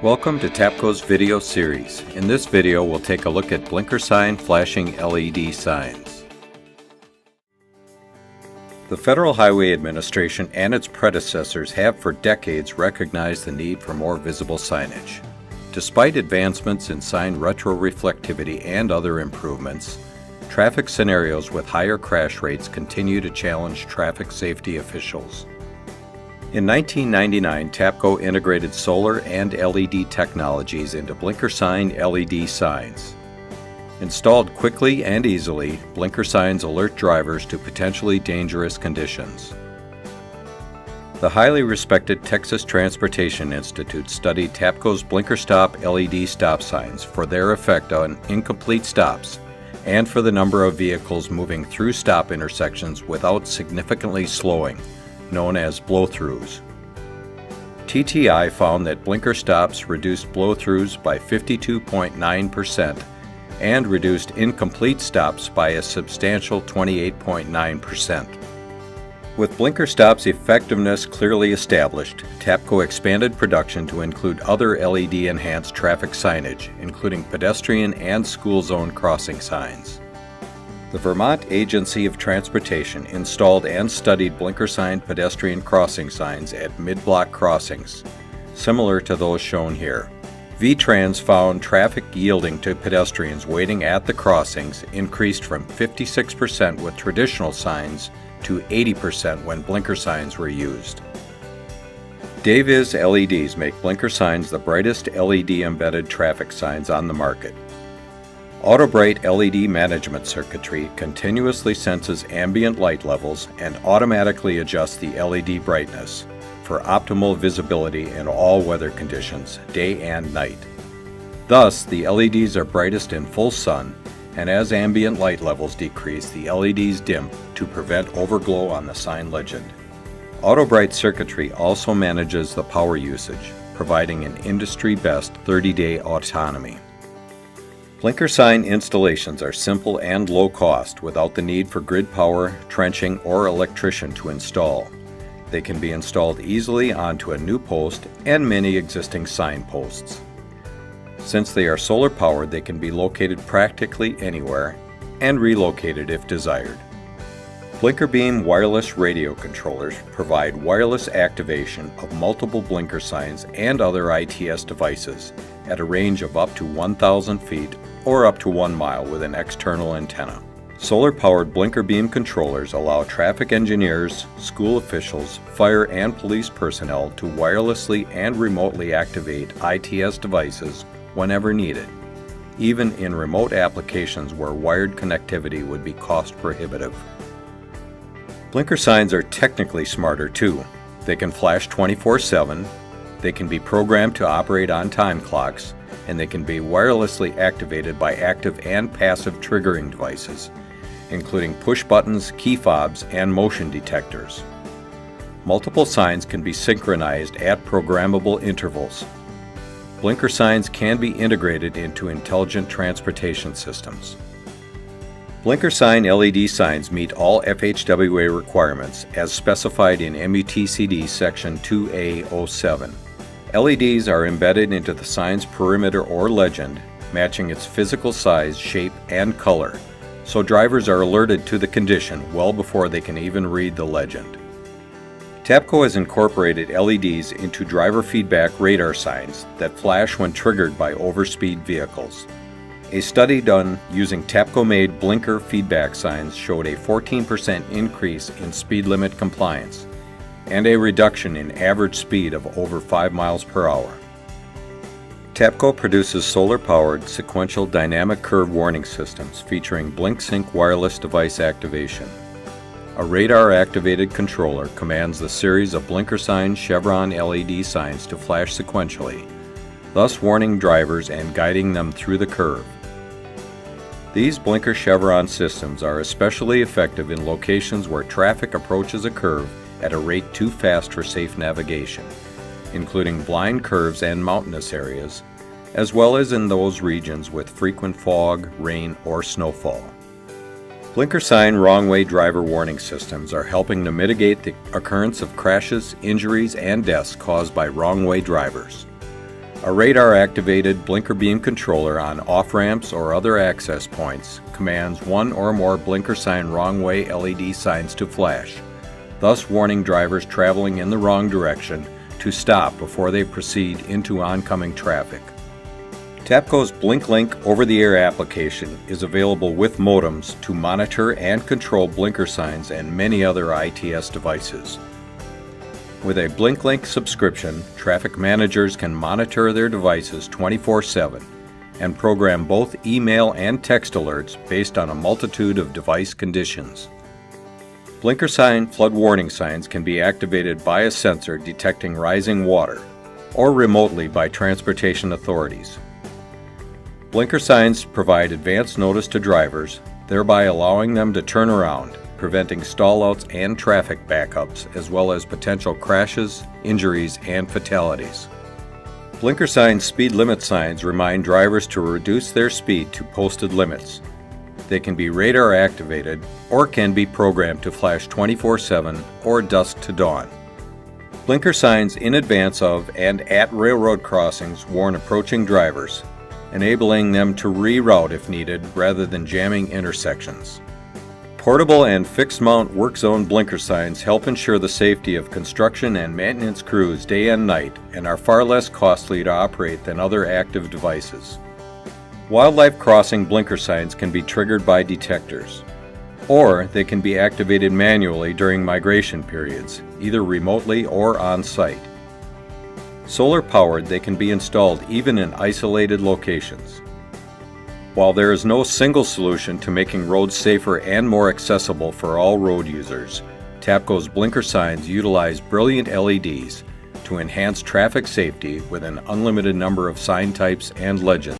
Welcome to Tapco's video series. In this video, we'll take a look at BlinkerSign flashing LED signs. The Federal Highway Administration and its predecessors have for decades recognized the need for more visible signage. Despite advancements in sign retroreflectivity and other improvements, traffic scenarios with higher crash rates continue to challenge traffic safety officials. In 1999, Tapco integrated solar and LED technologies into BlinkerSign LED signs. Installed quickly and easily, blinker signs alert drivers to potentially dangerous conditions. The highly respected Texas Transportation Institute studied Tapco's BlinkerStop LED stop signs for their effect on incomplete stops and for the number of vehicles moving through stop intersections without significantly slowing, known as blow-throughs. TTI found that blinker stops reduced blow-throughs by 52.9% and reduced incomplete stops by a substantial 28.9%. With blinker stops' effectiveness clearly established, Tapco expanded production to include other LED-enhanced traffic signage, including pedestrian and school zone crossing signs. The Vermont Agency of Transportation installed and studied BlinkerSign pedestrian crossing signs at mid-block crossings, similar to those shown here. V-Trans found traffic yielding to pedestrians waiting at the crossings increased from 56% with traditional signs to 80% when blinker signs were used. DayViz LEDs make blinker signs the brightest LED-embedded traffic signs on the market. AutoBright LED management circuitry continuously senses ambient light levels and automatically adjusts the LED brightness for optimal visibility in all weather conditions, day and night. Thus, the LEDs are brightest in full sun, and as ambient light levels decrease, the LEDs dim to prevent overglow on the sign legend. AutoBright circuitry also manages the power usage, providing an industry-best 30-day autonomy. BlinkerSign installations are simple and low cost without the need for grid power, trenching, or electrician to install. They can be installed easily onto a new post and many existing sign posts. Since they are solar powered, they can be located practically anywhere and relocated if desired. BlinkerBeam wireless radio controllers provide wireless activation of multiple blinker signs and other ITS devices at a range of up to 1,000 feet or up to 1 mile with an external antenna. Solar-powered BlinkerBeam controllers allow traffic engineers, school officials, fire and police personnel to wirelessly and remotely activate ITS devices whenever needed, even in remote applications where wired connectivity would be cost prohibitive. Blinker signs are technically smarter too. They can flash 24/7, they can be programmed to operate on time clocks, and they can be wirelessly activated by active and passive triggering devices, including push buttons, key fobs, and motion detectors. Multiple signs can be synchronized at programmable intervals. Blinker signs can be integrated into intelligent transportation systems. BlinkerSign LED signs meet all FHWA requirements as specified in MUTCD Section 2A07. LEDs are embedded into the sign's perimeter or legend, matching its physical size, shape, and color, so drivers are alerted to the condition well before they can even read the legend. Tapco has incorporated LEDs into driver feedback radar signs that flash when triggered by overspeed vehicles. A study done using Tapco-made blinker feedback signs showed a 14% increase in speed limit compliance and a reduction in average speed of over 5 miles per hour. Tapco produces solar-powered sequential dynamic curve warning systems featuring BlinkSync wireless device activation. A radar-activated controller commands the series of BlinkerSign chevron LED signs to flash sequentially, thus warning drivers and guiding them through the curve. These blinker chevron systems are especially effective in locations where traffic approaches a curve at a rate too fast for safe navigation, including blind curves and mountainous areas, as well as in those regions with frequent fog, rain, or snowfall. BlinkerSign wrong-way driver warning systems are helping to mitigate the occurrence of crashes, injuries, and deaths caused by wrong-way drivers. A radar-activated blinker beam controller on off-ramps or other access points commands one or more BlinkerSign wrong-way LED signs to flash, thus warning drivers traveling in the wrong direction to stop before they proceed into oncoming traffic. Tapco's BlinkLink over-the-air application is available with modems to monitor and control blinker signs and many other ITS devices. With a BlinkLink subscription, traffic managers can monitor their devices 24/7 and program both email and text alerts based on a multitude of device conditions. BlinkerSign flood warning signs can be activated by a sensor detecting rising water or remotely by transportation authorities. Blinker signs provide advance notice to drivers, thereby allowing them to turn around, preventing stallouts and traffic backups, as well as potential crashes, injuries, and fatalities. BlinkerSign Speed Limit signs remind drivers to reduce their speed to posted limits. They can be radar activated or can be programmed to flash 24/7 or dusk to dawn. Blinker signs in advance of and at railroad crossings warn approaching drivers, enabling them to reroute if needed rather than jamming intersections. Portable and fixed-mount work zone blinker signs help ensure the safety of construction and maintenance crews day and night and are far less costly to operate than other active devices. Wildlife crossing blinker signs can be triggered by detectors, or they can be activated manually during migration periods, either remotely or on-site. Solar-powered, they can be installed even in isolated locations. While there is no single solution to making roads safer and more accessible for all road users, Tapco's blinker signs utilize brilliant LEDs to enhance traffic safety with an unlimited number of sign types and legends.